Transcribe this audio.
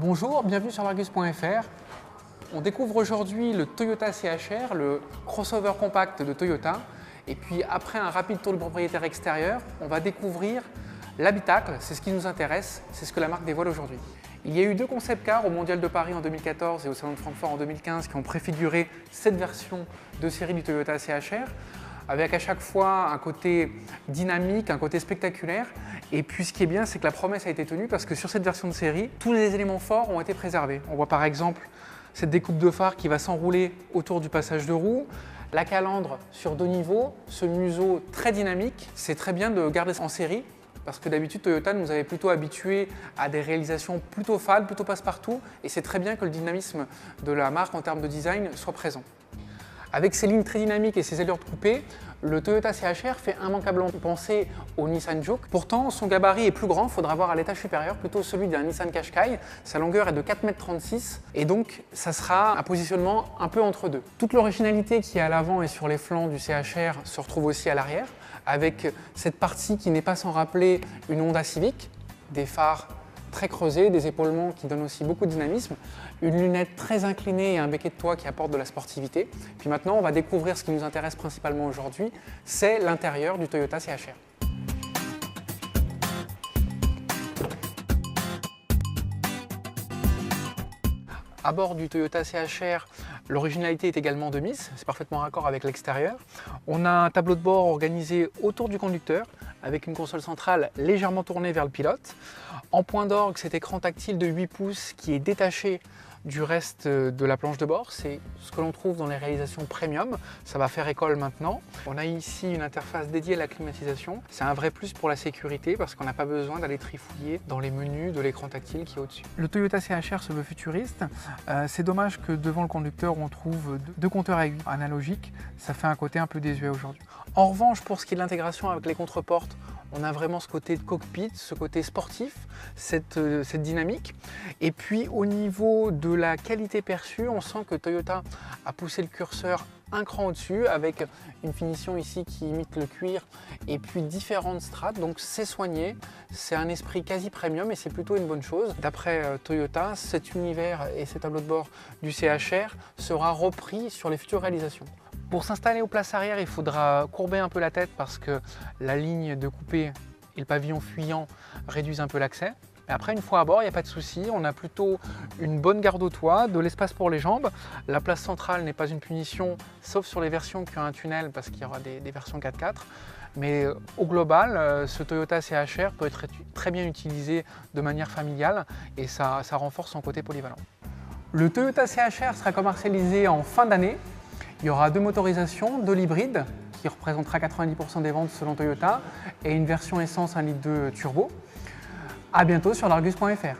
Bonjour, bienvenue sur l'Argus.fr. On découvre aujourd'hui le Toyota CHR, le crossover compact de Toyota. Et puis après un rapide tour du propriétaire extérieur, on va découvrir l'habitacle, c'est ce qui nous intéresse, c'est ce que la marque dévoile aujourd'hui. Il y a eu deux concept cars au Mondial de Paris en 2014 et au Salon de Francfort en 2015 qui ont préfiguré cette version de série du Toyota CHR, avec à chaque fois un côté dynamique, un côté spectaculaire. Et puis ce qui est bien, c'est que la promesse a été tenue parce que sur cette version de série, tous les éléments forts ont été préservés. On voit par exemple cette découpe de phare qui va s'enrouler autour du passage de roue, la calandre sur deux niveaux, ce museau très dynamique. C'est très bien de garder ça en série parce que d'habitude Toyota nous avait plutôt habitués à des réalisations plutôt fades, plutôt passe-partout, et c'est très bien que le dynamisme de la marque en termes de design soit présent. Avec ses lignes très dynamiques et ses allures de coupé, le Toyota CHR fait immanquablement penser au Nissan Juke. Pourtant, son gabarit est plus grand, il faudra voir à l'étage supérieur, plutôt celui d'un Nissan Qashqai. Sa longueur est de 4,36 m et donc ça sera un positionnement un peu entre deux. Toute l'originalité qui est à l'avant et sur les flancs du CHR se retrouve aussi à l'arrière, avec cette partie qui n'est pas sans rappeler une Honda Civic, des phares très creusés, des épaulements qui donnent aussi beaucoup de dynamisme, une lunette très inclinée et un béquet de toit qui apporte de la sportivité. Puis maintenant, on va découvrir ce qui nous intéresse principalement aujourd'hui, c'est l'intérieur du Toyota CHR. À bord du Toyota CHR, l'originalité est également de mise, c'est parfaitement raccord avec l'extérieur. On a un tableau de bord organisé autour du conducteur, avec une console centrale légèrement tournée vers le pilote. En point d'orgue, cet écran tactile de 8 pouces qui est détaché du reste de la planche de bord. C'est ce que l'on trouve dans les réalisations premium. Ça va faire école maintenant. On a ici une interface dédiée à la climatisation. C'est un vrai plus pour la sécurité parce qu'on n'a pas besoin d'aller trifouiller dans les menus de l'écran tactile qui est au-dessus. Le Toyota CHR se veut futuriste. C'est dommage que devant le conducteur, on trouve deux compteurs à aiguilles analogiques. Ça fait un côté un peu désuet aujourd'hui. En revanche, pour ce qui est de l'intégration avec les contreportes, on a vraiment ce côté de cockpit, ce côté sportif, cette dynamique. Et puis au niveau de la qualité perçue, on sent que Toyota a poussé le curseur un cran au-dessus avec une finition ici qui imite le cuir et puis différentes strates. Donc c'est soigné, c'est un esprit quasi premium et c'est plutôt une bonne chose. D'après Toyota, cet univers et ces tableaux de bord du CHR sera repris sur les futures réalisations. Pour s'installer aux places arrière, il faudra courber un peu la tête parce que la ligne de coupé et le pavillon fuyant réduisent un peu l'accès. Mais après, une fois à bord, il n'y a pas de souci. On a plutôt une bonne garde au toit, de l'espace pour les jambes. La place centrale n'est pas une punition, sauf sur les versions qui ont un tunnel parce qu'il y aura des versions 4x4. Mais au global, ce Toyota CHR peut être très bien utilisé de manière familiale et ça renforce son côté polyvalent. Le Toyota CHR sera commercialisé en fin d'année. Il y aura deux motorisations, de l'hybride qui représentera 90% des ventes selon Toyota et une version essence 1,2 litre turbo. À bientôt sur l'Argus.fr.